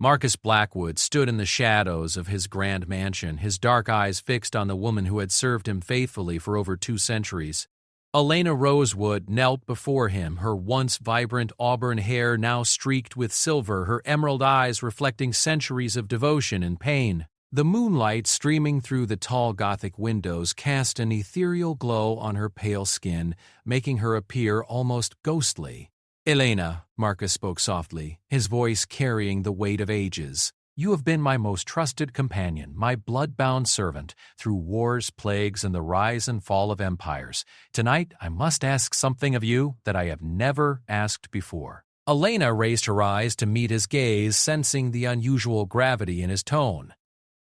Marcus Blackwood stood in the shadows of his grand mansion, his dark eyes fixed on the woman who had served him faithfully for over 2 centuries. Elena Rosewood knelt before him, her once vibrant auburn hair now streaked with silver, her emerald eyes reflecting centuries of devotion and pain. The moonlight streaming through the tall Gothic windows cast an ethereal glow on her pale skin, making her appear almost ghostly. "Elena," Marcus spoke softly, his voice carrying the weight of ages, "you have been my most trusted companion, my blood-bound servant, through wars, plagues, and the rise and fall of empires. Tonight I must ask something of you that I have never asked before." Elena raised her eyes to meet his gaze, sensing the unusual gravity in his tone.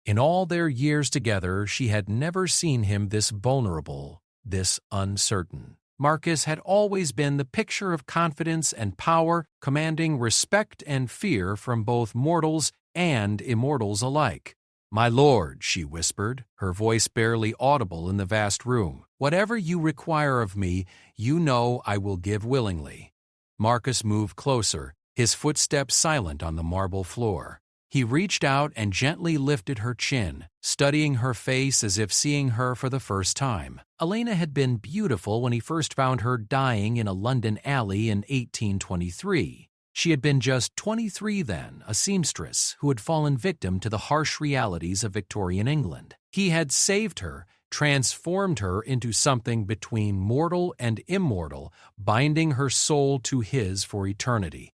In all their years together, she had never seen him this vulnerable, this uncertain. Marcus had always been the picture of confidence and power, commanding respect and fear from both mortals and immortals alike. "My lord," she whispered, her voice barely audible in the vast room, "whatever you require of me, you know I will give willingly." Marcus moved closer, his footsteps silent on the marble floor. He reached out and gently lifted her chin, studying her face as if seeing her for the first time. Elena had been beautiful when he first found her dying in a London alley in 1823. She had been just 23 then, a seamstress who had fallen victim to the harsh realities of Victorian England. He had saved her, transformed her into something between mortal and immortal, binding her soul to his for eternity.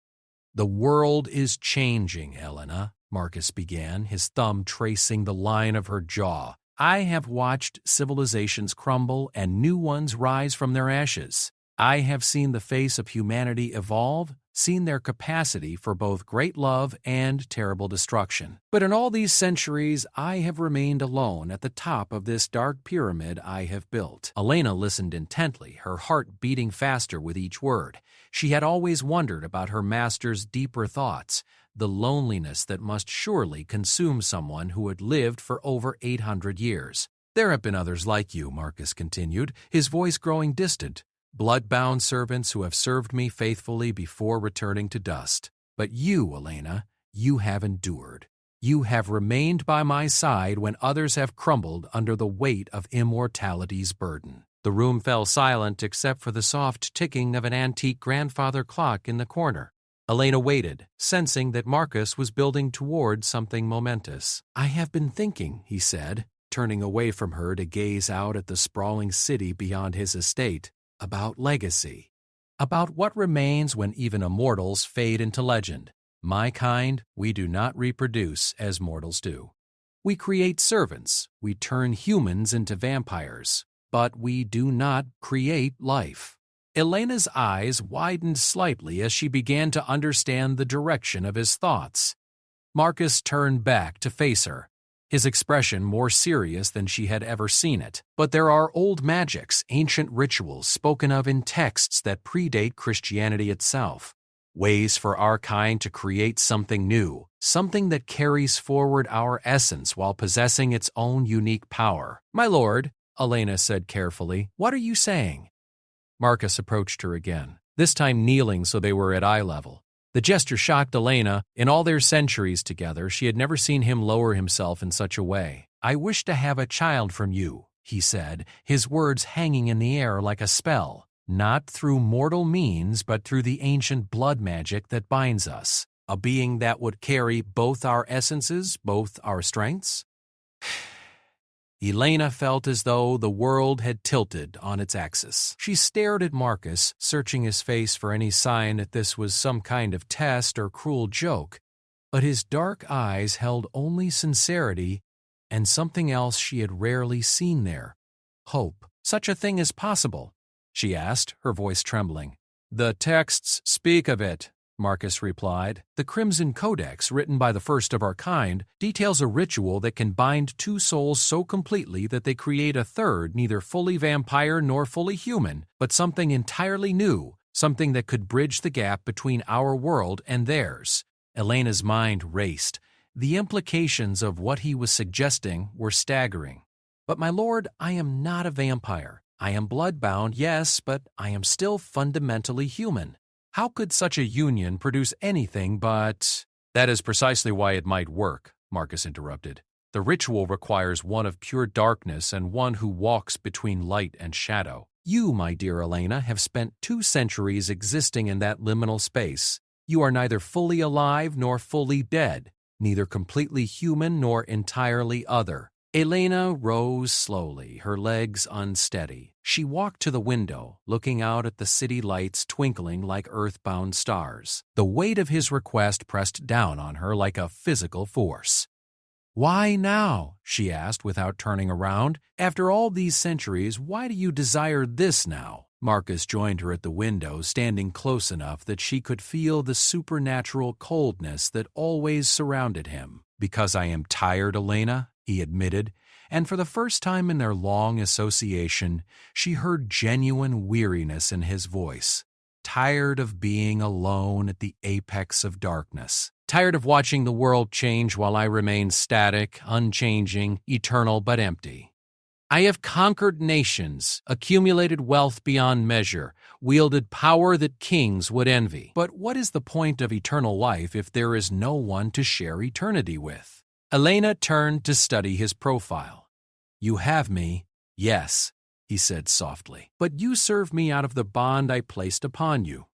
"The world is changing, Elena," Marcus began, his thumb tracing the line of her jaw. "I have watched civilizations crumble and new ones rise from their ashes. I have seen the face of humanity evolve, seen their capacity for both great love and terrible destruction. But in all these centuries, I have remained alone at the top of this dark pyramid I have built." Elena listened intently, her heart beating faster with each word. She had always wondered about her master's deeper thoughts, the loneliness that must surely consume someone who had lived for over 800 years. "There have been others like you," Marcus continued, his voice growing distant, "blood-bound servants who have served me faithfully before returning to dust. But you, Elena, you have endured. You have remained by my side when others have crumbled under the weight of immortality's burden." The room fell silent except for the soft ticking of an antique grandfather clock in the corner. Elena waited, sensing that Marcus was building toward something momentous. "I have been thinking," he said, turning away from her to gaze out at the sprawling city beyond his estate, "about legacy. About what remains when even immortals fade into legend. My kind, we do not reproduce as mortals do. We create servants, we turn humans into vampires, but we do not create life." Elena's eyes widened slightly as she began to understand the direction of his thoughts. Marcus turned back to face her, his expression more serious than she had ever seen it. "But there are old magics, ancient rituals spoken of in texts that predate Christianity itself. Ways for our kind to create something new, something that carries forward our essence while possessing its own unique power." "My lord," Elena said carefully, "what are you saying?" Marcus approached her again, this time kneeling so they were at eye level. The gesture shocked Elena. In all their centuries together, she had never seen him lower himself in such a way. "I wish to have a child from you," he said, his words hanging in the air like a spell. "Not through mortal means, but through the ancient blood magic that binds us. A being that would carry both our essences, both our strengths." Elena felt as though the world had tilted on its axis. She stared at Marcus, searching his face for any sign that this was some kind of test or cruel joke. But his dark eyes held only sincerity and something else she had rarely seen there. Hope. "Such a thing is possible?" she asked, her voice trembling. "The texts speak of it," Marcus replied. "The Crimson Codex, written by the first of our kind, details a ritual that can bind two souls so completely that they create a third, neither fully vampire nor fully human, but something entirely new, something that could bridge the gap between our world and theirs." Elena's mind raced. The implications of what he was suggesting were staggering. "But my lord, I am not a vampire. I am bloodbound, yes, but I am still fundamentally human. How could such a union produce anything but—" That is precisely why it might work, Marcus interrupted. The ritual requires one of pure darkness and one who walks between light and shadow. You, my dear Elena, have spent 2 centuries existing in that liminal space. You are neither fully alive nor fully dead, neither completely human nor entirely other. Elena rose slowly, her legs unsteady. She walked to the window, looking out at the city lights twinkling like earthbound stars. The weight of his request pressed down on her like a physical force. "Why now?" she asked without turning around. "After all these centuries, why do you desire this now?" Marcus joined her at the window, standing close enough that she could feel the supernatural coldness that always surrounded him. "Because I am tired, Elena," he admitted, and for the first time in their long association, she heard genuine weariness in his voice. Tired of being alone at the apex of darkness. Tired of watching the world change while I remain static, unchanging, eternal but empty. I have conquered nations, accumulated wealth beyond measure, wielded power that kings would envy. But what is the point of eternal life if there is no one to share eternity with? Elena turned to study his profile. "You have me, yes," he said softly, "but you serve me out of the bond I placed upon you.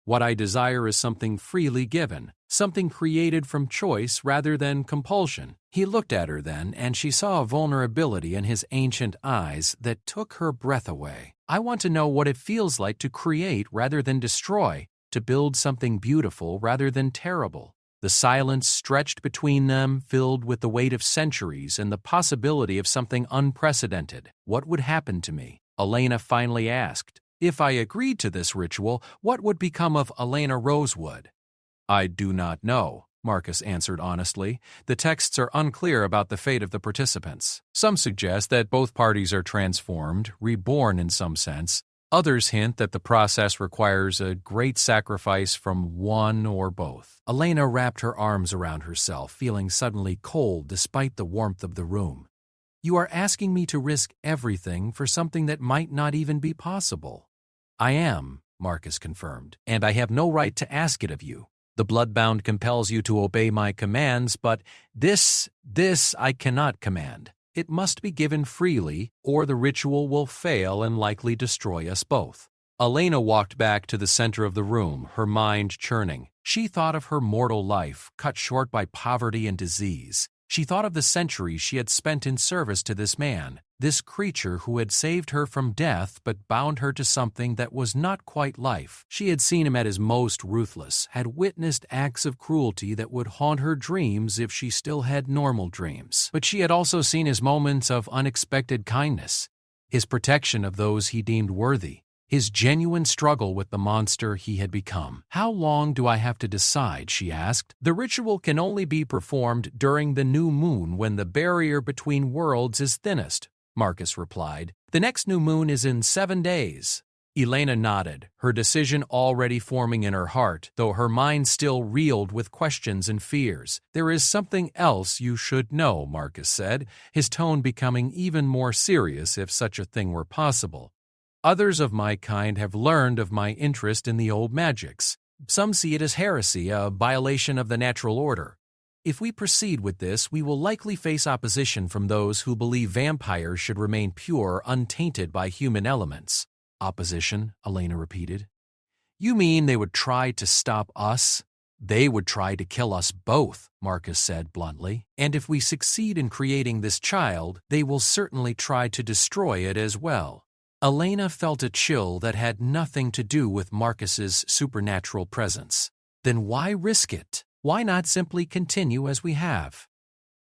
What I desire is something freely given, something created from choice rather than compulsion." He looked at her then, and she saw a vulnerability in his ancient eyes that took her breath away. "I want to know what it feels like to create rather than destroy, to build something beautiful rather than terrible." The silence stretched between them, filled with the weight of centuries and the possibility of something unprecedented. "What would happen to me?" Elena finally asked. "If I agreed to this ritual, what would become of Elena Rosewood?" "I do not know," Marcus answered honestly. "The texts are unclear about the fate of the participants. Some suggest that both parties are transformed, reborn in some sense. Others hint that the process requires a great sacrifice from one or both." Elena wrapped her arms around herself, feeling suddenly cold despite the warmth of the room. "You are asking me to risk everything for something that might not even be possible." "I am," Marcus confirmed, "and I have no right to ask it of you. The bloodbound compels you to obey my commands, but this I cannot command. It must be given freely, or the ritual will fail and likely destroy us both." Elena walked back to the center of the room, her mind churning. She thought of her mortal life, cut short by poverty and disease. She thought of the centuries she had spent in service to this man, this creature who had saved her from death but bound her to something that was not quite life. She had seen him at his most ruthless, had witnessed acts of cruelty that would haunt her dreams if she still had normal dreams. But she had also seen his moments of unexpected kindness, his protection of those he deemed worthy, his genuine struggle with the monster he had become. "How long do I have to decide?" she asked. "The ritual can only be performed during the new moon when the barrier between worlds is thinnest," Marcus replied. "The next new moon is in 7 days." Elena nodded, her decision already forming in her heart, though her mind still reeled with questions and fears. "There is something else you should know," Marcus said, his tone becoming even more serious if such a thing were possible. "Others of my kind have learned of my interest in the old magics. Some see it as heresy, a violation of the natural order. If we proceed with this, we will likely face opposition from those who believe vampires should remain pure, untainted by human elements." "Opposition?" Elena repeated. "You mean they would try to stop us?" "They would try to kill us both," Marcus said bluntly. "And if we succeed in creating this child, they will certainly try to destroy it as well." Elena felt a chill that had nothing to do with Marcus's supernatural presence. Then why risk it? Why not simply continue as we have?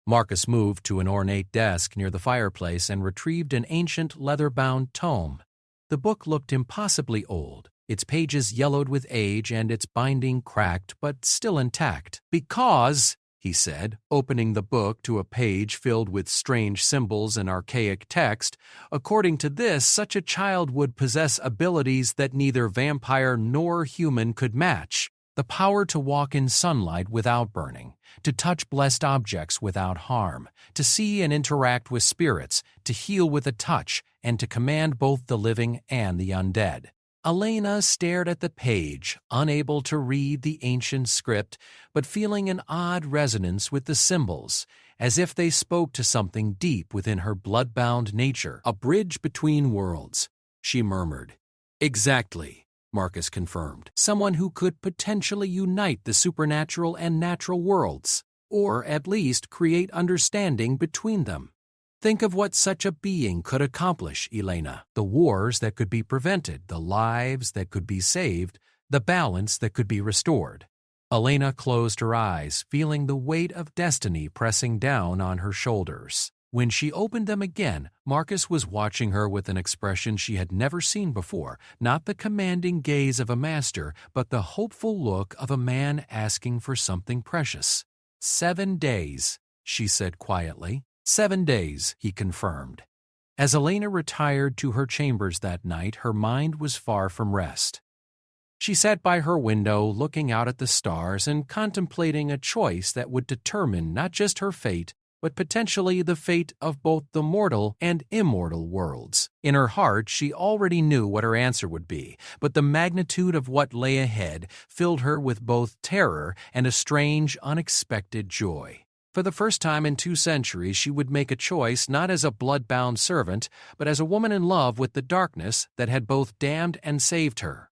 Marcus moved to an ornate desk near the fireplace and retrieved an ancient leather-bound tome. The book looked impossibly old, its pages yellowed with age and its binding cracked but still intact. "Because," he said, opening the book to a page filled with strange symbols and archaic text, "according to this, such a child would possess abilities that neither vampire nor human could match. The power to walk in sunlight without burning, to touch blessed objects without harm, to see and interact with spirits, to heal with a touch, and to command both the living and the undead." Elena stared at the page, unable to read the ancient script, but feeling an odd resonance with the symbols, as if they spoke to something deep within her bloodbound nature. "A bridge between worlds," she murmured. "Exactly," Marcus confirmed. "Someone who could potentially unite the supernatural and natural worlds, or at least create understanding between them. Think of what such a being could accomplish, Elena. The wars that could be prevented, the lives that could be saved, the balance that could be restored." Elena closed her eyes, feeling the weight of destiny pressing down on her shoulders. When she opened them again, Marcus was watching her with an expression she had never seen before, not the commanding gaze of a master, but the hopeful look of a man asking for something precious. 7 days, she said quietly. 7 days, he confirmed. As Elena retired to her chambers that night, her mind was far from rest. She sat by her window, looking out at the stars and contemplating a choice that would determine not just her fate, but potentially the fate of both the mortal and immortal worlds. In her heart, she already knew what her answer would be, but the magnitude of what lay ahead filled her with both terror and a strange, unexpected joy. For the first time in 2 centuries, she would make a choice not as a blood-bound servant, but as a woman in love with the darkness that had both damned and saved her.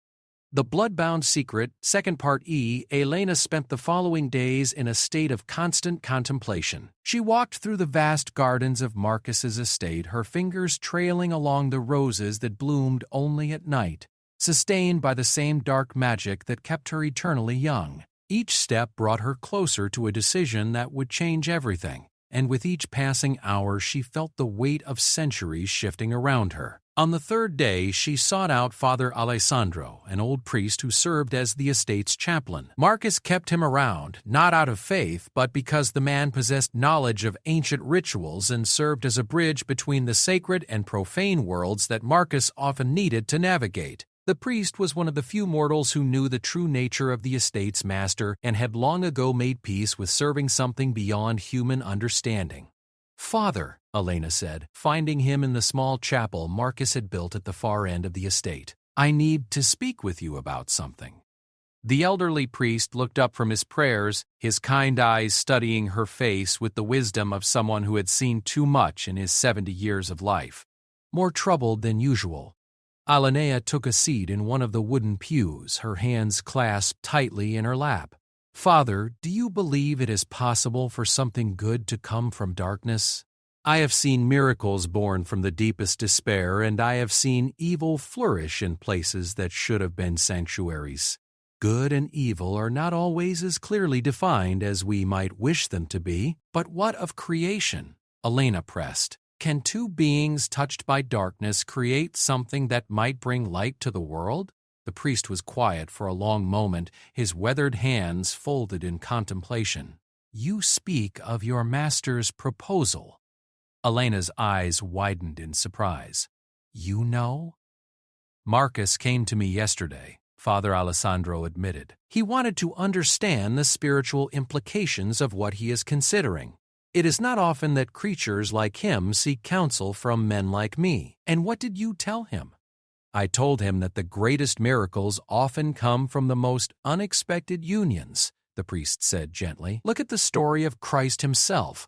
The Bloodbound Secret, Second Part E. Elena spent the following days in a state of constant contemplation. She walked through the vast gardens of Marcus's estate, her fingers trailing along the roses that bloomed only at night, sustained by the same dark magic that kept her eternally young. Each step brought her closer to a decision that would change everything, and with each passing hour she felt the weight of centuries shifting around her. On the 3rd day, she sought out Father Alessandro, an old priest who served as the estate's chaplain. Marcus kept him around, not out of faith, but because the man possessed knowledge of ancient rituals and served as a bridge between the sacred and profane worlds that Marcus often needed to navigate. The priest was one of the few mortals who knew the true nature of the estate's master and had long ago made peace with serving something beyond human understanding. "Father," Elena said, finding him in the small chapel Marcus had built at the far end of the estate, "I need to speak with you about something." The elderly priest looked up from his prayers, his kind eyes studying her face with the wisdom of someone who had seen too much in his 70 years of life. More troubled than usual, Alenea took a seat in one of the wooden pews, her hands clasped tightly in her lap. "Father, do you believe it is possible for something good to come from darkness? I have seen miracles born from the deepest despair, and I have seen evil flourish in places that should have been sanctuaries. Good and evil are not always as clearly defined as we might wish them to be. But what of creation?" Elena pressed. "Can 2 beings touched by darkness create something that might bring light to the world?" The priest was quiet for a long moment, his weathered hands folded in contemplation. "You speak of your master's proposal." Elena's eyes widened in surprise. "You know?" "Marcus came to me yesterday," Father Alessandro admitted. "He wanted to understand the spiritual implications of what he is considering. It is not often that creatures like him seek counsel from men like me." "And what did you tell him?" "I told him that the greatest miracles often come from the most unexpected unions," the priest said gently. "Look at the story of Christ himself,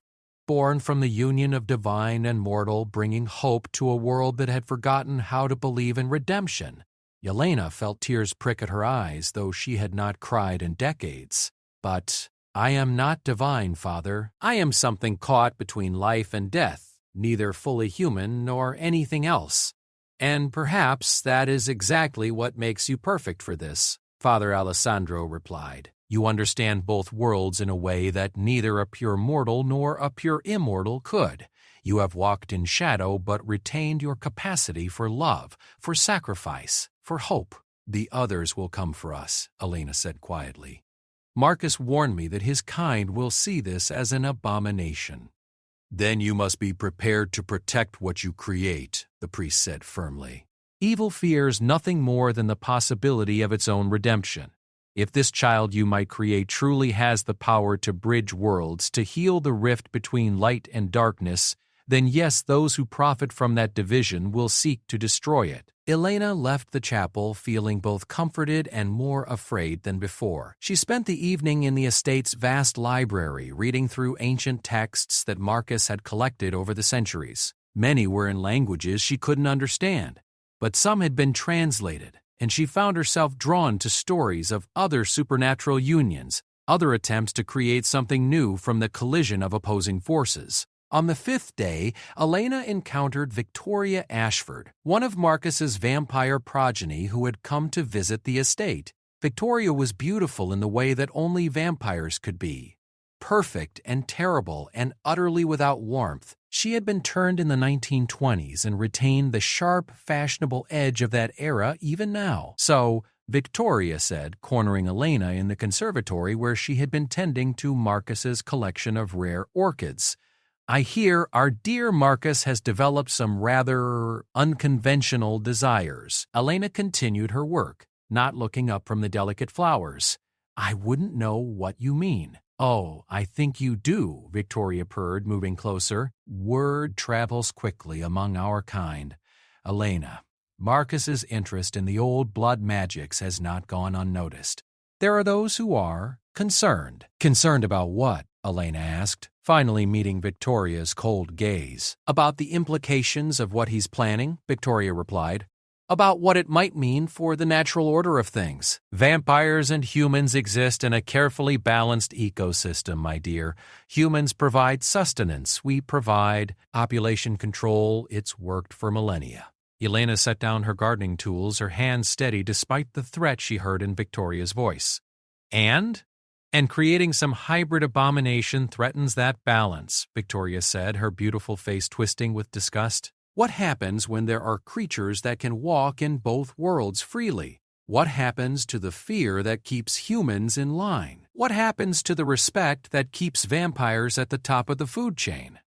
born from the union of divine and mortal, bringing hope to a world that had forgotten how to believe in redemption." Elena felt tears prick at her eyes, though she had not cried in decades. "But I am not divine, Father. I am something caught between life and death, neither fully human nor anything else. And perhaps that is exactly what makes you perfect for this," Father Alessandro replied. "You understand both worlds in a way that neither a pure mortal nor a pure immortal could. You have walked in shadow but retained your capacity for love, for sacrifice, for hope." "The others will come for us," Elena said quietly. "Marcus warned me that his kind will see this as an abomination." "Then you must be prepared to protect what you create," the priest said firmly. "Evil fears nothing more than the possibility of its own redemption. If this child you might create truly has the power to bridge worlds, to heal the rift between light and darkness, then yes, those who profit from that division will seek to destroy it. Elena left the chapel feeling both comforted and more afraid than before. She spent the evening in the estate's vast library, reading through ancient texts that Marcus had collected over the centuries. Many were in languages she couldn't understand, but some had been translated, and she found herself drawn to stories of other supernatural unions, other attempts to create something new from the collision of opposing forces. On the fifth day, Elena encountered Victoria Ashford, one of Marcus's vampire progeny who had come to visit the estate. Victoria was beautiful in the way that only vampires could be. Perfect and terrible and utterly without warmth, she had been turned in the 1920s and retained the sharp, fashionable edge of that era even now. So, Victoria said, cornering Elena in the conservatory where she had been tending to Marcus's collection of rare orchids, "I hear our dear Marcus has developed some rather unconventional desires." Elena continued her work, not looking up from the delicate flowers. "I wouldn't know what you mean." "Oh, I think you do," Victoria purred, moving closer. "Word travels quickly among our kind. Elena, Marcus's interest in the old blood magics has not gone unnoticed. There are those who are concerned." "Concerned about what?" Elena asked, finally meeting Victoria's cold gaze. "About the implications of what he's planning," Victoria replied. "About what it might mean for the natural order of things. Vampires and humans exist in a carefully balanced ecosystem, my dear. Humans provide sustenance. We provide population control. It's worked for millennia." Elena set down her gardening tools, her hands steady despite the threat she heard in Victoria's voice. And creating some hybrid abomination threatens that balance," Victoria said, her beautiful face twisting with disgust. "What happens when there are creatures that can walk in both worlds freely? What happens to the fear that keeps humans in line? What happens to the respect that keeps vampires at the top of the food chain?"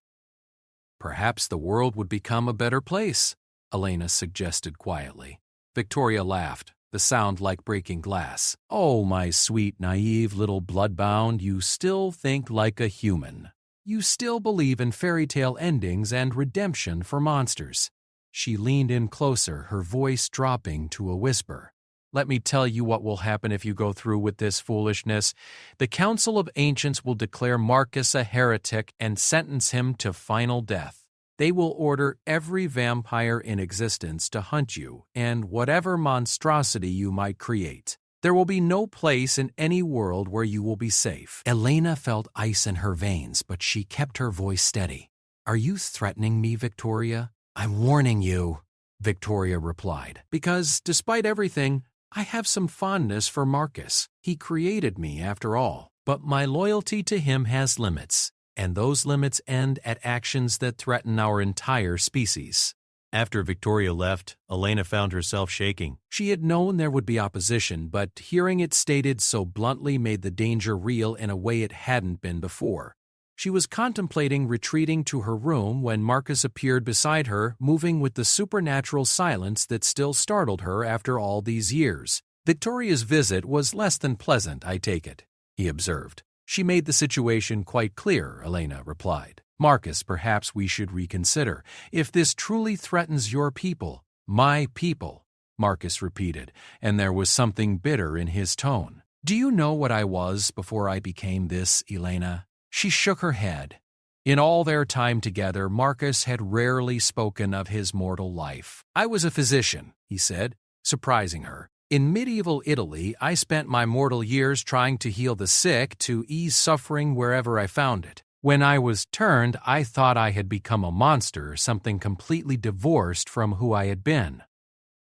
"Perhaps the world would become a better place," Elena suggested quietly. Victoria laughed, the sound like breaking glass. "Oh, my sweet, naive little bloodbound, you still think like a human. You still believe in fairy tale endings and redemption for monsters." She leaned in closer, her voice dropping to a whisper. "Let me tell you what will happen if you go through with this foolishness. The Council of Ancients will declare Marcus a heretic and sentence him to final death. They will order every vampire in existence to hunt you and whatever monstrosity you might create. There will be no place in any world where you will be safe." Elena felt ice in her veins, but she kept her voice steady. "Are you threatening me, Victoria?" "I'm warning you," Victoria replied, "because despite everything, I have some fondness for Marcus. He created me, after all. But my loyalty to him has limits, and those limits end at actions that threaten our entire species." After Victoria left, Elena found herself shaking. She had known there would be opposition, but hearing it stated so bluntly made the danger real in a way it hadn't been before. She was contemplating retreating to her room when Marcus appeared beside her, moving with the supernatural silence that still startled her after all these years. "Victoria's visit was less than pleasant, I take it," he observed. "She made the situation quite clear," Elena replied. "Marcus, perhaps we should reconsider. If this truly threatens your people—" "My people," Marcus repeated, and there was something bitter in his tone. "Do you know what I was before I became this, Elena?" She shook her head. In all their time together, Marcus had rarely spoken of his mortal life. "I was a physician," he said, surprising her. "In medieval Italy, I spent my mortal years trying to heal the sick, to ease suffering wherever I found it. When I was turned, I thought I had become a monster, something completely divorced from who I had been."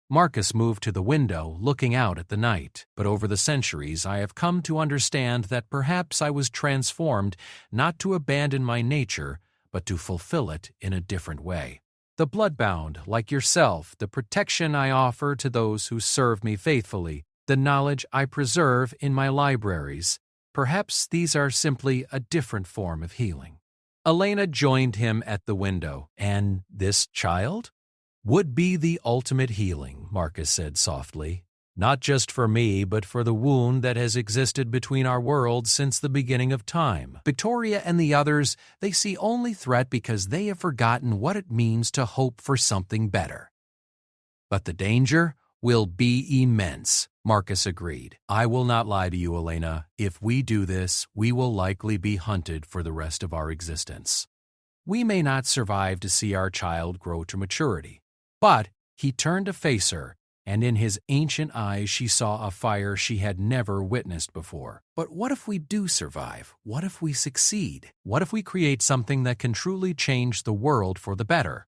Marcus moved to the window, looking out at the night. "But over the centuries, I have come to understand that perhaps I was transformed not to abandon my nature, but to fulfill it in a different way. The bloodbound, like yourself, the protection I offer to those who serve me faithfully, the knowledge I preserve in my libraries, perhaps these are simply a different form of healing." Elena joined him at the window. "And this child?" "Would be the ultimate healing," Marcus said softly. Not just for me, but for the wound that has existed between our worlds since the beginning of time. Victoria and the others, they see only threat because they have forgotten what it means to hope for something better. But the danger will be immense, Marcus agreed. I will not lie to you, Elena. If we do this, we will likely be hunted for the rest of our existence. We may not survive to see our child grow to maturity. But he turned to face her, and in his ancient eyes she saw a fire she had never witnessed before. But what if we do survive? What if we succeed? What if we create something that can truly change the world for the better?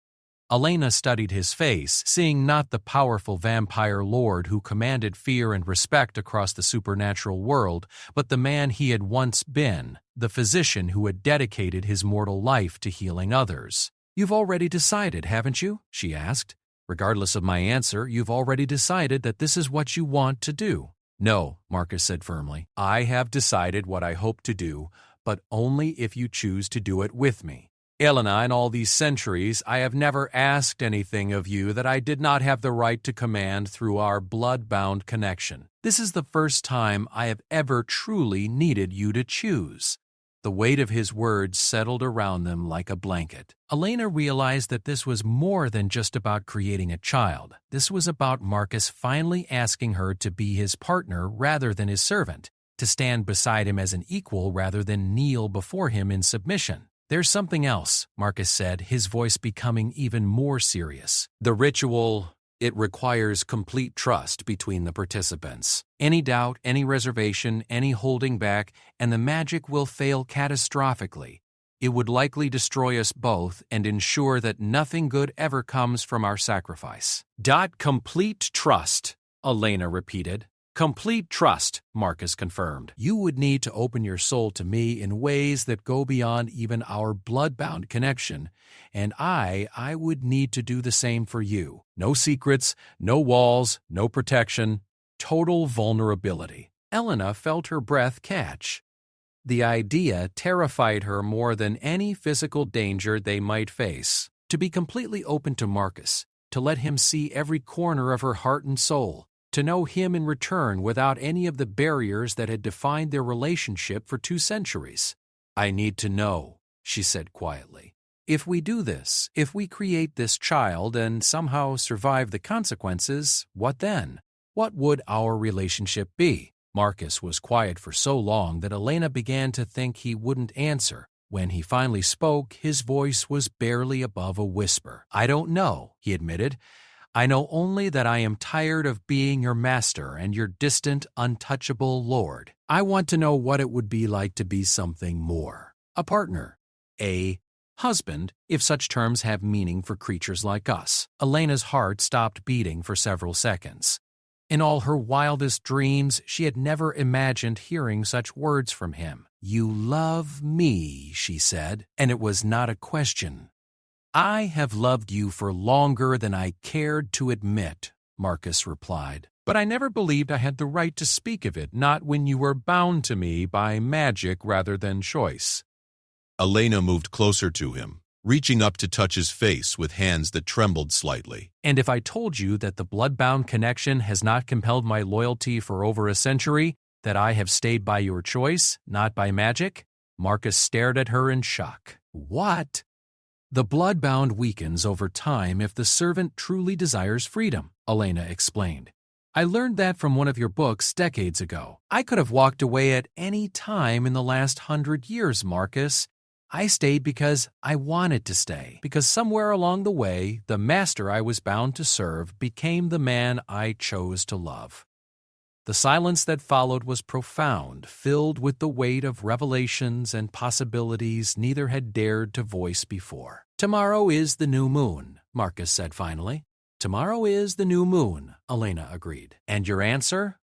Elena studied his face, seeing not the powerful vampire lord who commanded fear and respect across the supernatural world, but the man he had once been, the physician who had dedicated his mortal life to healing others. "You've already decided, haven't you?" she asked. "Regardless of my answer, you've already decided that this is what you want to do." "No," Marcus said firmly. "I have decided what I hope to do, but only if you choose to do it with me. Elena, in all these centuries, I have never asked anything of you that I did not have the right to command through our blood-bound connection. This is the first time I have ever truly needed you to choose." The weight of his words settled around them like a blanket. Elena realized that this was more than just about creating a child. This was about Marcus finally asking her to be his partner rather than his servant, to stand beside him as an equal rather than kneel before him in submission. "There's something else," Marcus said, his voice becoming even more serious. "The ritual, it requires complete trust between the participants. Any doubt, any reservation, any holding back, and the magic will fail catastrophically. It would likely destroy us both and ensure that nothing good ever comes from our sacrifice." Complete trust, Elena repeated. "Complete trust," Marcus confirmed. "You would need to open your soul to me in ways that go beyond even our blood-bound connection, and I would need to do the same for you. No secrets, no walls, no protection, total vulnerability." Elena felt her breath catch. The idea terrified her more than any physical danger they might face. To be completely open to Marcus, to let him see every corner of her heart and soul, to know him in return without any of the barriers that had defined their relationship for 2 centuries. "I need to know," she said quietly. "If we do this, if we create this child and somehow survive the consequences, what then? What would our relationship be?" Marcus was quiet for so long that Elena began to think he wouldn't answer. When he finally spoke, his voice was barely above a whisper. "I don't know," he admitted. "I know only that I am tired of being your master and your distant, untouchable lord. I want to know what it would be like to be something more. A partner. A husband, if such terms have meaning for creatures like us." Elena's heart stopped beating for several seconds. In all her wildest dreams, she had never imagined hearing such words from him. "You love me," she said, and it was not a question. "I have loved you for longer than I cared to admit," Marcus replied. "But I never believed I had the right to speak of it, not when you were bound to me by magic rather than choice." Elena moved closer to him, reaching up to touch his face with hands that trembled slightly. "And if I told you that the blood-bound connection has not compelled my loyalty for over a century, that I have stayed by your choice, not by magic?" Marcus stared at her in shock. "What?" "The blood-bound weakens over time if the servant truly desires freedom," Elena explained. "I learned that from one of your books decades ago. I could have walked away at any time in the last 100 years, Marcus. I stayed because I wanted to stay, because somewhere along the way, the master I was bound to serve became the man I chose to love." The silence that followed was profound, filled with the weight of revelations and possibilities neither had dared to voice before. "Tomorrow is the new moon," Marcus said finally. "Tomorrow is the new moon," Elena agreed. "And your answer?"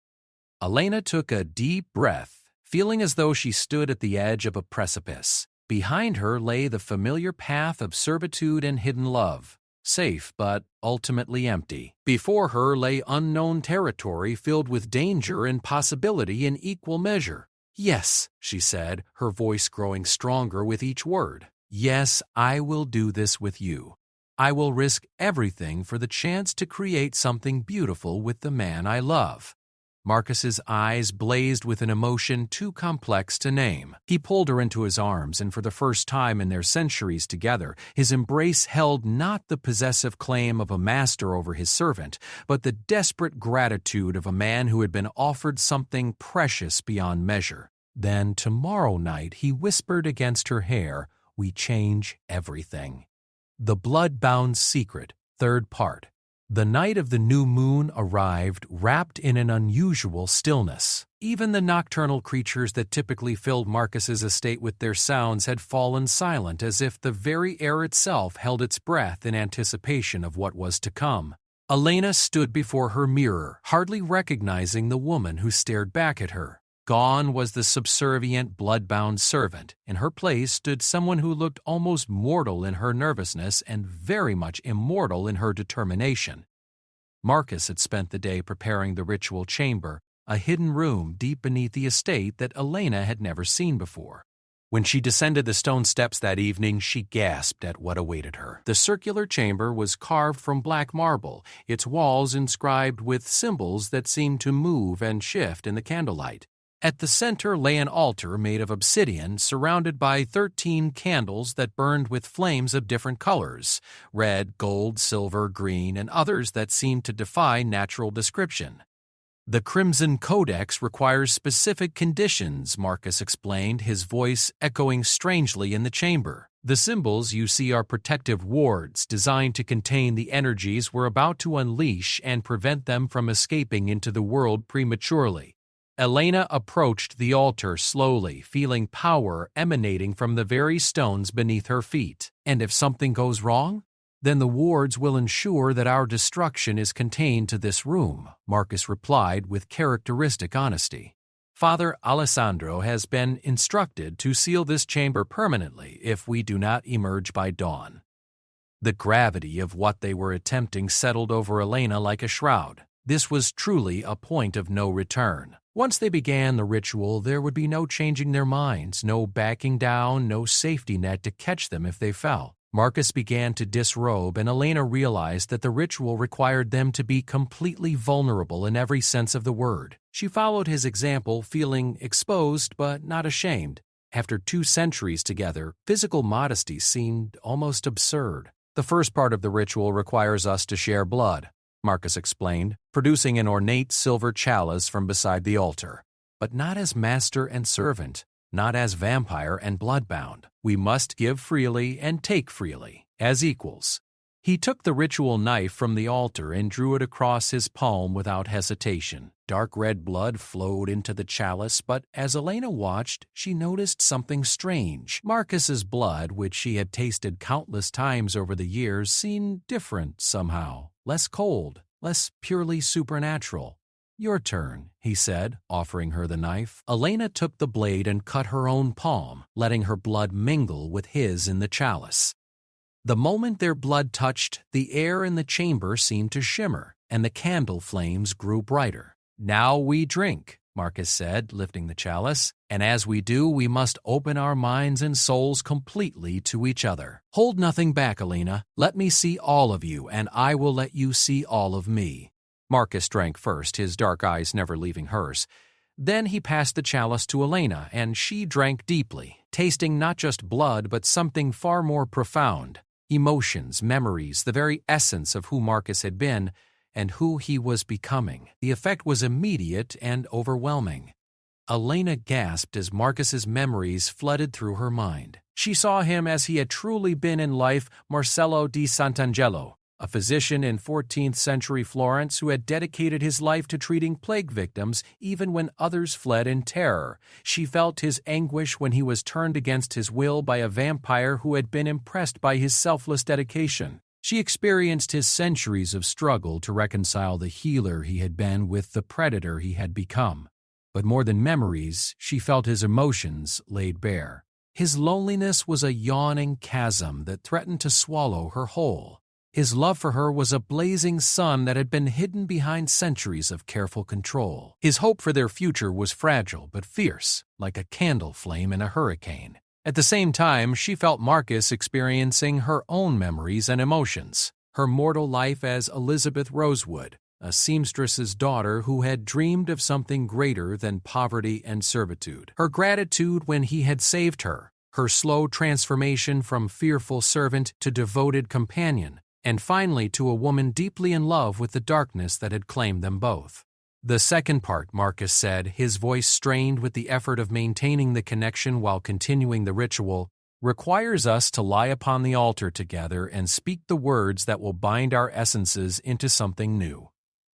Elena took a deep breath, feeling as though she stood at the edge of a precipice. Behind her lay the familiar path of servitude and hidden love, safe but ultimately empty. Before her lay unknown territory filled with danger and possibility in equal measure. "Yes," she said, her voice growing stronger with each word. "Yes, I will do this with you. I will risk everything for the chance to create something beautiful with the man I love." Marcus's eyes blazed with an emotion too complex to name. He pulled her into his arms, and for the first time in their centuries together, his embrace held not the possessive claim of a master over his servant, but the desperate gratitude of a man who had been offered something precious beyond measure. "Then tomorrow night," he whispered against her hair, "we change everything." The Bloodbound Secret, third part. The night of the new moon arrived wrapped in an unusual stillness. Even the nocturnal creatures that typically filled Marcus's estate with their sounds had fallen silent, as if the very air itself held its breath in anticipation of what was to come. Elena stood before her mirror, hardly recognizing the woman who stared back at her. Gone was the subservient, blood-bound servant. In her place stood someone who looked almost mortal in her nervousness and very much immortal in her determination. Marcus had spent the day preparing the ritual chamber, a hidden room deep beneath the estate that Elena had never seen before. When she descended the stone steps that evening, she gasped at what awaited her. The circular chamber was carved from black marble, its walls inscribed with symbols that seemed to move and shift in the candlelight. At the center lay an altar made of obsidian, surrounded by 13 candles that burned with flames of different colors: red, gold, silver, green, and others that seemed to defy natural description. "The Crimson Codex requires specific conditions," Marcus explained, his voice echoing strangely in the chamber. "The symbols you see are protective wards designed to contain the energies we're about to unleash and prevent them from escaping into the world prematurely." Elena approached the altar slowly, feeling power emanating from the very stones beneath her feet. "And if something goes wrong? Then the wards will ensure that our destruction is contained to this room," Marcus replied with characteristic honesty. "Father Alessandro has been instructed to seal this chamber permanently if we do not emerge by dawn." The gravity of what they were attempting settled over Elena like a shroud. This was truly a point of no return. Once they began the ritual, there would be no changing their minds, no backing down, no safety net to catch them if they fell. Marcus began to disrobe, and Elena realized that the ritual required them to be completely vulnerable in every sense of the word. She followed his example, feeling exposed but not ashamed. After 2 centuries together, physical modesty seemed almost absurd. "The first part of the ritual requires us to share blood," Marcus explained, producing an ornate silver chalice from beside the altar. "But not as master and servant, not as vampire and bloodbound. We must give freely and take freely, as equals." He took the ritual knife from the altar and drew it across his palm without hesitation. Dark red blood flowed into the chalice, but as Elena watched, she noticed something strange. Marcus's blood, which she had tasted countless times over the years, seemed different somehow, less cold, less purely supernatural. "Your turn," he said, offering her the knife. Elena took the blade and cut her own palm, letting her blood mingle with his in the chalice. The moment their blood touched, the air in the chamber seemed to shimmer, and the candle flames grew brighter. "Now we drink," Marcus said, lifting the chalice, "and as we do, we must open our minds and souls completely to each other. Hold nothing back, Elena. Let me see all of you, and I will let you see all of me." Marcus drank first, his dark eyes never leaving hers. Then he passed the chalice to Elena, and she drank deeply, tasting not just blood but something far more profound. Emotions, memories, the very essence of who Marcus had been and who he was becoming. The effect was immediate and overwhelming. Elena gasped as Marcus's memories flooded through her mind. She saw him as he had truly been in life, Marcello di Sant'Angelo, a physician in 14th century Florence who had dedicated his life to treating plague victims even when others fled in terror. She felt his anguish when he was turned against his will by a vampire who had been impressed by his selfless dedication. She experienced his centuries of struggle to reconcile the healer he had been with the predator he had become. But more than memories, she felt his emotions laid bare. His loneliness was a yawning chasm that threatened to swallow her whole. His love for her was a blazing sun that had been hidden behind centuries of careful control. His hope for their future was fragile but fierce, like a candle flame in a hurricane. At the same time, she felt Marcus experiencing her own memories and emotions. Her mortal life as Elizabeth Rosewood, a seamstress's daughter who had dreamed of something greater than poverty and servitude. Her gratitude when he had saved her. Her slow transformation from fearful servant to devoted companion, and finally to a woman deeply in love with the darkness that had claimed them both. The second part, Marcus said, his voice strained with the effort of maintaining the connection while continuing the ritual, requires us to lie upon the altar together and speak the words that will bind our essences into something new.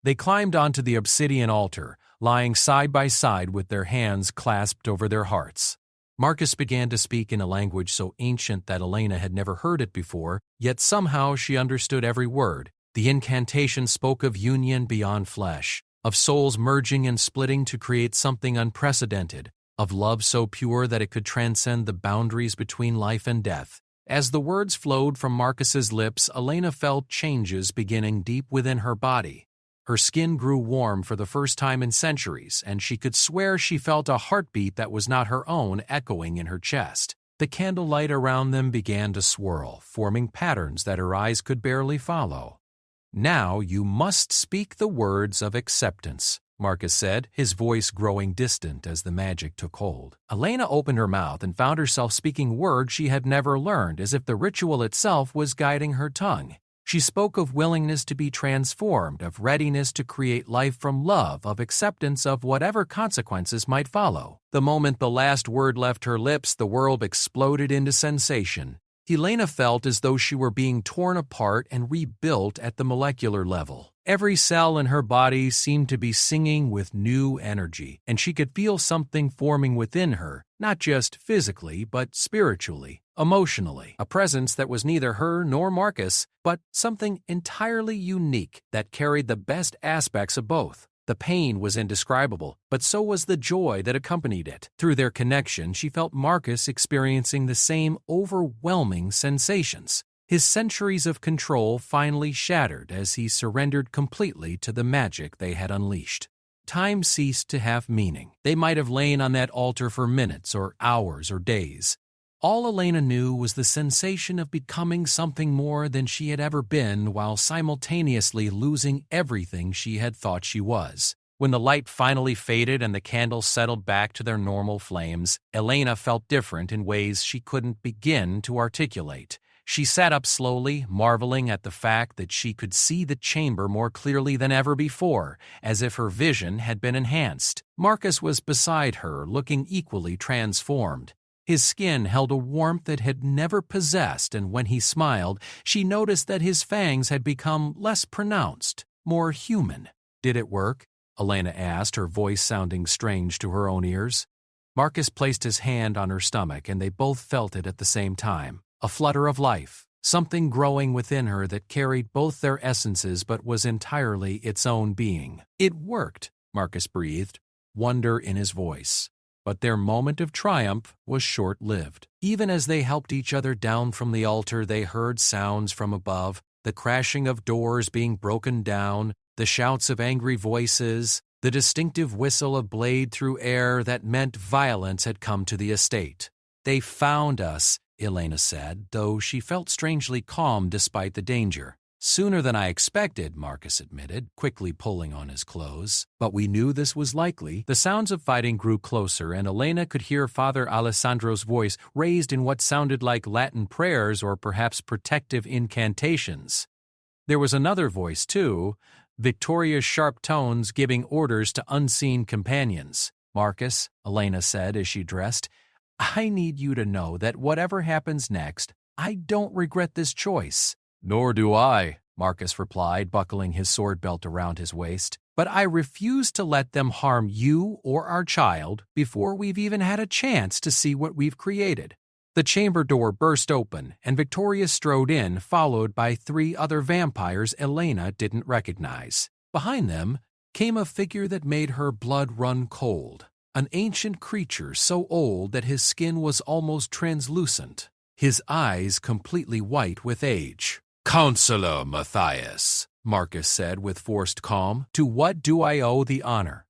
They climbed onto the obsidian altar, lying side by side with their hands clasped over their hearts. Marcus began to speak in a language so ancient that Elena had never heard it before, yet somehow she understood every word. The incantation spoke of union beyond flesh, of souls merging and splitting to create something unprecedented, of love so pure that it could transcend the boundaries between life and death. As the words flowed from Marcus's lips, Elena felt changes beginning deep within her body. Her skin grew warm for the first time in centuries, and she could swear she felt a heartbeat that was not her own echoing in her chest. The candlelight around them began to swirl, forming patterns that her eyes could barely follow. "Now you must speak the words of acceptance," Marcus said, his voice growing distant as the magic took hold. Elena opened her mouth and found herself speaking words she had never learned, as if the ritual itself was guiding her tongue. She spoke of willingness to be transformed, of readiness to create life from love, of acceptance of whatever consequences might follow. The moment the last word left her lips, the world exploded into sensation. Elena felt as though she were being torn apart and rebuilt at the molecular level. Every cell in her body seemed to be singing with new energy, and she could feel something forming within her, not just physically, but spiritually, emotionally. A presence that was neither her nor Marcus, but something entirely unique that carried the best aspects of both. The pain was indescribable, but so was the joy that accompanied it. Through their connection, she felt Marcus experiencing the same overwhelming sensations. His centuries of control finally shattered as he surrendered completely to the magic they had unleashed. Time ceased to have meaning. They might have lain on that altar for minutes or hours or days. All Elena knew was the sensation of becoming something more than she had ever been while simultaneously losing everything she had thought she was. When the light finally faded and the candles settled back to their normal flames, Elena felt different in ways she couldn't begin to articulate. She sat up slowly, marveling at the fact that she could see the chamber more clearly than ever before, as if her vision had been enhanced. Marcus was beside her, looking equally transformed. His skin held a warmth it had never possessed, and when he smiled, she noticed that his fangs had become less pronounced, more human. "Did it work?" Elena asked, her voice sounding strange to her own ears. Marcus placed his hand on her stomach, and they both felt it at the same time. A flutter of life, something growing within her that carried both their essences but was entirely its own being. "It worked," Marcus breathed, wonder in his voice. But their moment of triumph was short-lived. Even as they helped each other down from the altar, they heard sounds from above, the crashing of doors being broken down, the shouts of angry voices, the distinctive whistle of blade through air that meant violence had come to the estate. "They found us," Elena said, though she felt strangely calm despite the danger. "Sooner than I expected," Marcus admitted, quickly pulling on his clothes. "But we knew this was likely." The sounds of fighting grew closer, and Elena could hear Father Alessandro's voice raised in what sounded like Latin prayers or perhaps protective incantations. There was another voice, too, Victoria's sharp tones giving orders to unseen companions. "Marcus," Elena said as she dressed, "I need you to know that whatever happens next, I don't regret this choice." "Nor do I," Marcus replied, buckling his sword belt around his waist. "But I refuse to let them harm you or our child before we've even had a chance to see what we've created." The chamber door burst open, and Victoria strode in, followed by 3 other vampires Elena didn't recognize. Behind them came a figure that made her blood run cold. An ancient creature so old that his skin was almost translucent, his eyes completely white with age. "Counselor Matthias," Marcus said with forced calm, "to what do I owe the honor?"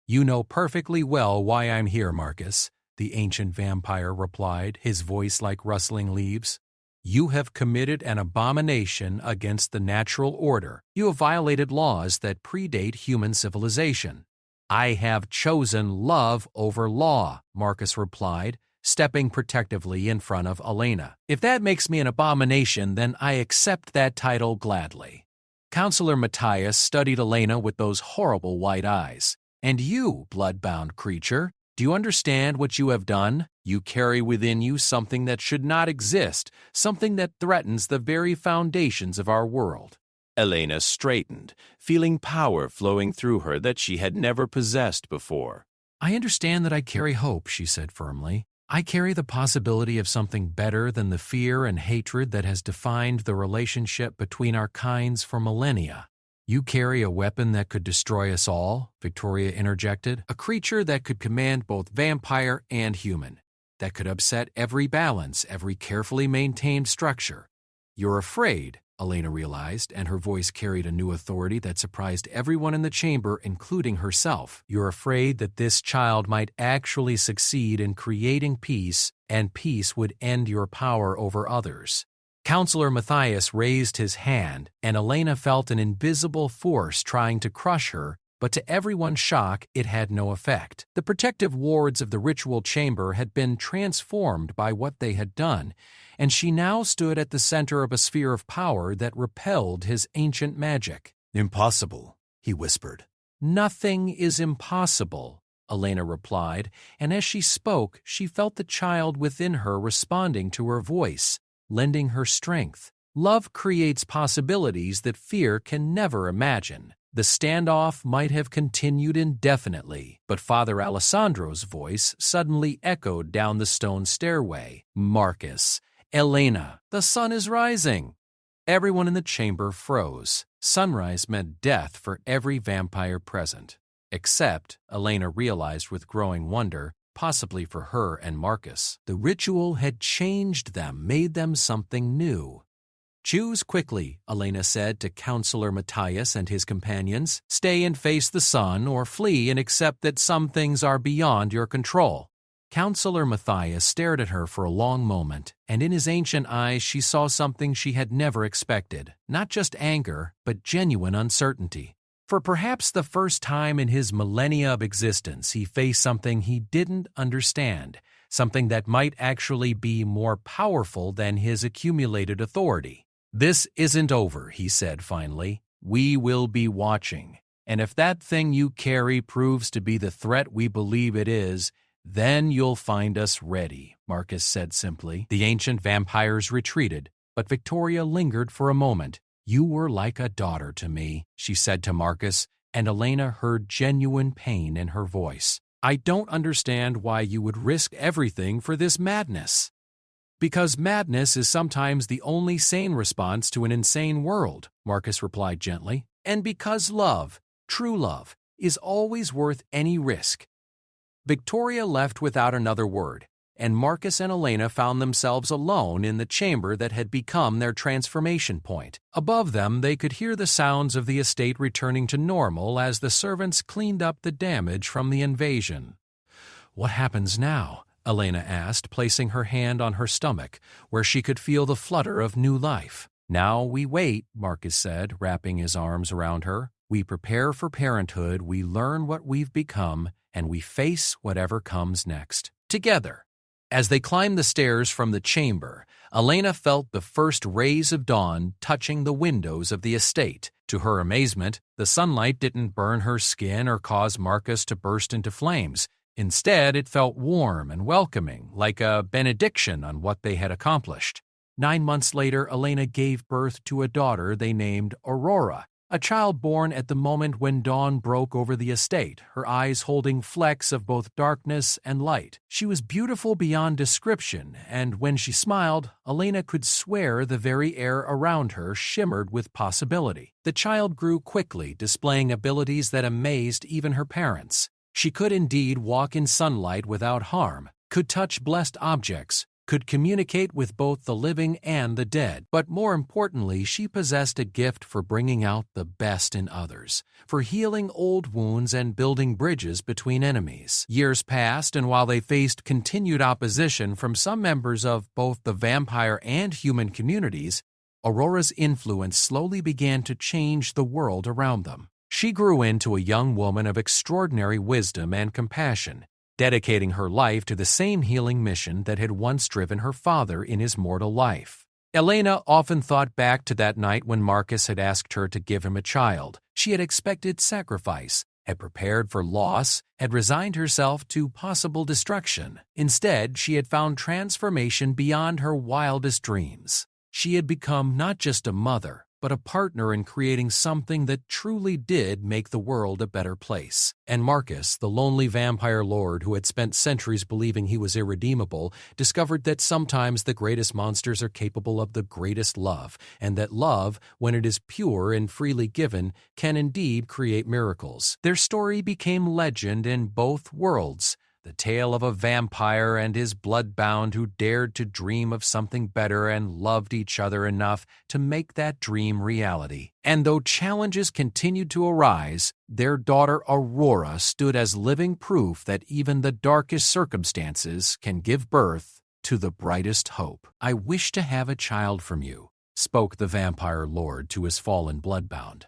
"You know perfectly well why I'm here, Marcus. the ancient vampire replied, his voice like rustling leaves. "You have committed an abomination against the natural order. You have violated laws that predate human civilization." "I have chosen love over law," Marcus replied, stepping protectively in front of Elena. "If that makes me an abomination, then I accept that title gladly." Counselor Matthias studied Elena with those horrible white eyes. "And you, bloodbound creature, do you understand what you have done? You carry within you something that should not exist, something that threatens the very foundations of our world." Elena straightened, feeling power flowing through her that she had never possessed before. "I understand that I carry hope," she said firmly. "I carry the possibility of something better than the fear and hatred that has defined the relationship between our kinds for millennia." "You carry a weapon that could destroy us all," Victoria interjected. "A creature that could command both vampire and human, that could upset every balance, every carefully maintained structure." "You're afraid," Elena realized, and her voice carried a new authority that surprised everyone in the chamber, including herself. "You're afraid that this child might actually succeed in creating peace, and peace would end your power over others." Counselor Matthias raised his hand, and Elena felt an invisible force trying to crush her, but to everyone's shock, it had no effect. The protective wards of the ritual chamber had been transformed by what they had done, and she now stood at the center of a sphere of power that repelled his ancient magic. "Impossible," he whispered. "Nothing is impossible," Elena replied, and as she spoke, she felt the child within her responding to her voice, lending her strength. Love creates possibilities that fear can never imagine. The standoff might have continued indefinitely, but Father Alessandro's voice suddenly echoed down the stone stairway. "Marcus, Elena, the sun is rising." Everyone in the chamber froze. Sunrise meant death for every vampire present. Except, Elena realized with growing wonder, possibly for her and Marcus. The ritual had changed them, made them something new. "Choose quickly," Elena said to Counselor Matthias and his companions. "Stay and face the sun, or flee and accept that some things are beyond your control." Counselor Matthias stared at her for a long moment, and in his ancient eyes she saw something she had never expected. Not just anger, but genuine uncertainty. For perhaps the first time in his millennia of existence, he faced something he didn't understand, something that might actually be more powerful than his accumulated authority. "This isn't over," he said finally. "We will be watching. And if that thing you carry proves to be the threat we believe it is, then you'll find us ready," Marcus said simply. The ancient vampires retreated, but Victoria lingered for a moment. "You were like a daughter to me," she said to Marcus, and Elena heard genuine pain in her voice. "I don't understand why you would risk everything for this madness." "Because madness is sometimes the only sane response to an insane world," Marcus replied gently. "And because love, true love, is always worth any risk." Victoria left without another word, and Marcus and Elena found themselves alone in the chamber that had become their transformation point. Above them, they could hear the sounds of the estate returning to normal as the servants cleaned up the damage from the invasion. "What happens now?" Elena asked, placing her hand on her stomach, where she could feel the flutter of new life. "Now we wait," Marcus said, wrapping his arms around her. "We prepare for parenthood, we learn what we've become, and we face whatever comes next. Together." As they climbed the stairs from the chamber, Elena felt the first rays of dawn touching the windows of the estate. To her amazement, the sunlight didn't burn her skin or cause Marcus to burst into flames. Instead, it felt warm and welcoming, like a benediction on what they had accomplished. 9 months later, Elena gave birth to a daughter they named Aurora, a child born at the moment when dawn broke over the estate, her eyes holding flecks of both darkness and light. She was beautiful beyond description, and when she smiled, Elena could swear the very air around her shimmered with possibility. The child grew quickly, displaying abilities that amazed even her parents. She could indeed walk in sunlight without harm, could touch blessed objects, could communicate with both the living and the dead, but more importantly, she possessed a gift for bringing out the best in others, for healing old wounds and building bridges between enemies. Years passed, and while they faced continued opposition from some members of both the vampire and human communities, Aurora's influence slowly began to change the world around them. She grew into a young woman of extraordinary wisdom and compassion, dedicating her life to the same healing mission that had once driven her father in his mortal life. Elena often thought back to that night when Marcus had asked her to give him a child. She had expected sacrifice, had prepared for loss, had resigned herself to possible destruction. Instead, she had found transformation beyond her wildest dreams. She had become not just a mother, but a partner in creating something that truly did make the world a better place. And Marcus, the lonely vampire lord who had spent centuries believing he was irredeemable, discovered that sometimes the greatest monsters are capable of the greatest love, and that love, when it is pure and freely given, can indeed create miracles. Their story became legend in both worlds. The tale of a vampire and his bloodbound who dared to dream of something better and loved each other enough to make that dream reality. And though challenges continued to arise, their daughter Aurora stood as living proof that even the darkest circumstances can give birth to the brightest hope. "I wish to have a child from you," spoke the vampire lord to his fallen bloodbound.